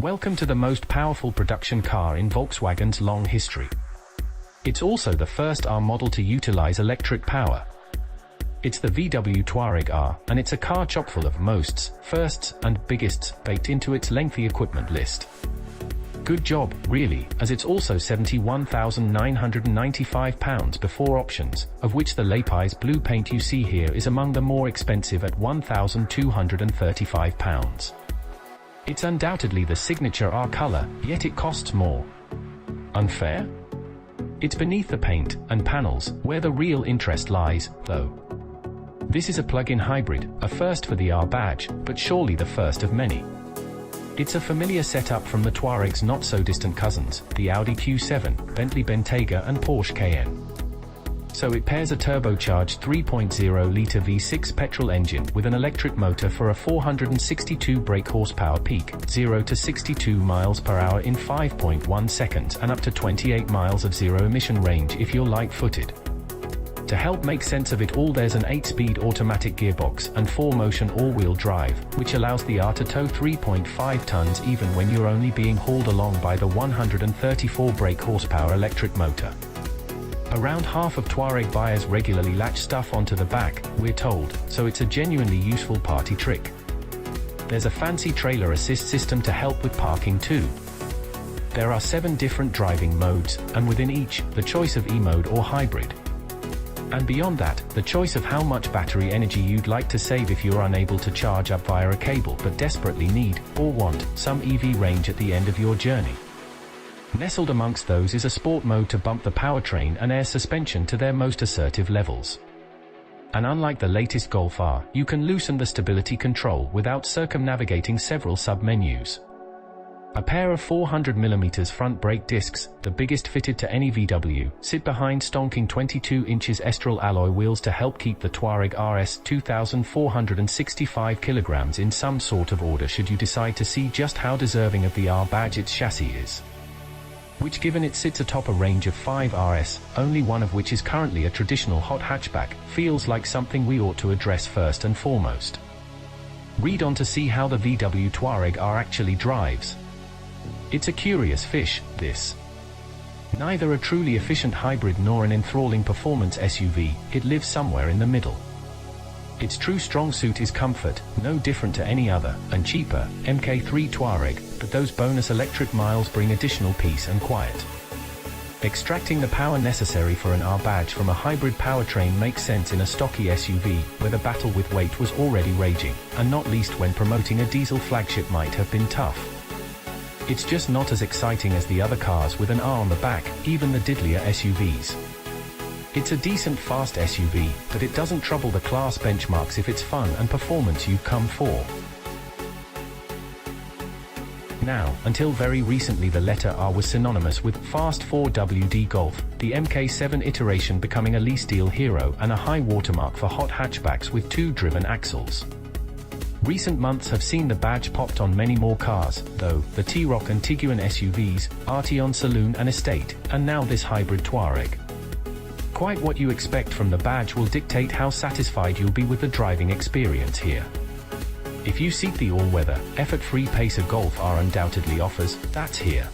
Welcome to the most powerful production car in Volkswagen's long history. It's also the first R model to utilize electric power. It's the VW Tuareg R, and it's a car chock full of mosts, firsts, and biggests baked into its lengthy equipment list. Good job, really, as it's also £71,995 before options, of which the Lapiz Blue paint you see here is among the more expensive at £1,235. It's undoubtedly the signature R color, yet it costs more. Unfair? It's beneath the paint and panels where the real interest lies, though. This is a plug-in hybrid, a first for the R badge, but surely the first of many. It's a familiar setup from the Touareg's not-so-distant cousins, the Audi Q7, Bentley Bentayga and Porsche Cayenne. So it pairs a turbocharged 3.0-litre V6 petrol engine with an electric motor for a 462 brake horsepower peak, 0 to 62 miles per hour in 5.1 seconds and up to 28 miles of zero-emission range if you're light-footed. To help make sense of it all, there's an 8-speed automatic gearbox and 4-motion all-wheel drive, which allows the R to tow 3.5 tons even when you're only being hauled along by the 134 brake horsepower electric motor. Around half of Touareg buyers regularly latch stuff onto the back, we're told, so it's a genuinely useful party trick. There's a fancy trailer assist system to help with parking too. There are 7 different driving modes, and within each, the choice of E-mode or hybrid. And beyond that, the choice of how much battery energy you'd like to save if you're unable to charge up via a cable but desperately need, or want, some EV range at the end of your journey. Nestled amongst those is a sport mode to bump the powertrain and air suspension to their most assertive levels. And unlike the latest Golf R, you can loosen the stability control without circumnavigating several sub-menus. A pair of 400mm front brake discs, the biggest fitted to any VW, sit behind stonking 22 inches Estral alloy wheels to help keep the Touareg RS 2,465 kilograms in some sort of order should you decide to see just how deserving of the R badge its chassis is. Which, given it sits atop a range of 5 RS, only one of which is currently a traditional hot hatchback, feels like something we ought to address first and foremost. Read on to see how the VW Tuareg R actually drives. It's a curious fish, this. Neither a truly efficient hybrid nor an enthralling performance SUV, it lives somewhere in the middle. Its true strong suit is comfort, no different to any other, and cheaper, Mk3 Touareg, but those bonus electric miles bring additional peace and quiet. Extracting the power necessary for an R badge from a hybrid powertrain makes sense in a stocky SUV, where the battle with weight was already raging, and not least when promoting a diesel flagship might have been tough. It's just not as exciting as the other cars with an R on the back, even the diddlier SUVs. It's a decent fast SUV, but it doesn't trouble the class benchmarks if it's fun and performance you've come for. Now, until very recently the letter R was synonymous with fast 4WD Golf, the Mk7 iteration becoming a lease deal hero and a high watermark for hot hatchbacks with 2 driven axles. Recent months have seen the badge popped on many more cars, though, the T-Roc and Tiguan SUVs, Arteon Saloon and Estate, and now this hybrid Touareg. Quite what you expect from the badge will dictate how satisfied you'll be with the driving experience here. If you seek the all-weather, effort-free pace a Golf R undoubtedly offers, that's here.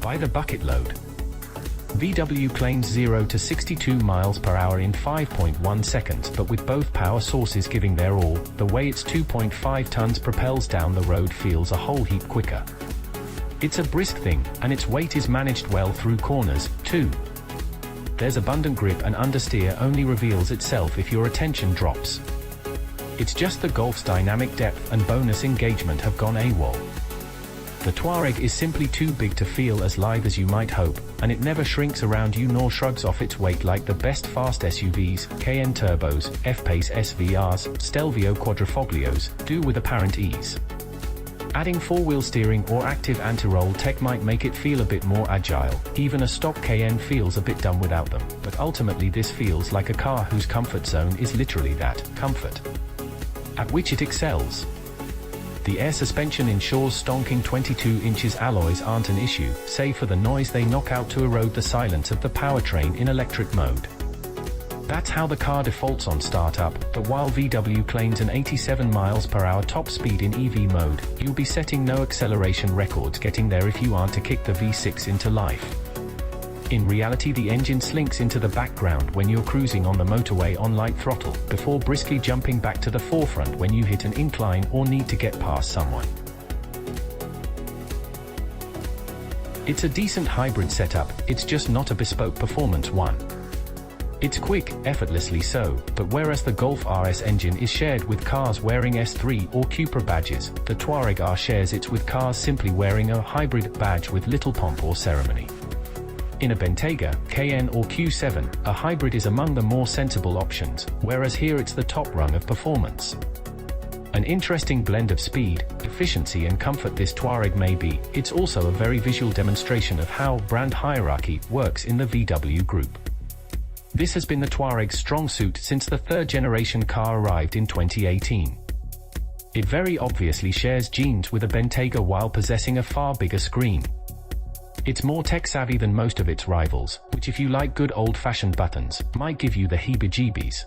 By the bucket load. VW claims 0 to 62 miles per hour in 5.1 seconds, but with both power sources giving their all, the way its 2.5 tons propels down the road feels a whole heap quicker. It's a brisk thing, and its weight is managed well through corners, too. There's abundant grip, and understeer only reveals itself if your attention drops. It's just the Golf's dynamic depth and bonus engagement have gone AWOL. The Touareg is simply too big to feel as lithe as you might hope, and it never shrinks around you nor shrugs off its weight like the best fast SUVs, Cayenne Turbos, F-Pace SVRs, Stelvio Quadrifoglios, do with apparent ease. Adding 4-wheel steering or active anti-roll tech might make it feel a bit more agile. Even a stock Cayenne feels a bit dumb without them, but ultimately this feels like a car whose comfort zone is literally that, comfort. At which it excels. The air suspension ensures stonking 22 inches alloys aren't an issue, save for the noise they knock out to erode the silence of the powertrain in electric mode. That's how the car defaults on startup, but while VW claims an 87 miles per hour top speed in EV mode, you'll be setting no acceleration records getting there if you aren't to kick the V6 into life. In reality, the engine slinks into the background when you're cruising on the motorway on light throttle, before briskly jumping back to the forefront when you hit an incline or need to get past someone. It's a decent hybrid setup, it's just not a bespoke performance one. It's quick, effortlessly so, but whereas the Golf RS engine is shared with cars wearing S3 or Cupra badges, the Touareg R shares it with cars simply wearing a hybrid badge with little pomp or ceremony. In a Bentayga, KN or Q7, a hybrid is among the more sensible options, whereas here it's the top rung of performance. An interesting blend of speed, efficiency and comfort this Touareg may be. It's also a very visual demonstration of how brand hierarchy works in the VW group. This has been the Touareg's strong suit since the third-generation car arrived in 2018. It very obviously shares genes with a Bentayga while possessing a far bigger screen. It's more tech-savvy than most of its rivals, which if you like good old-fashioned buttons, might give you the heebie-jeebies.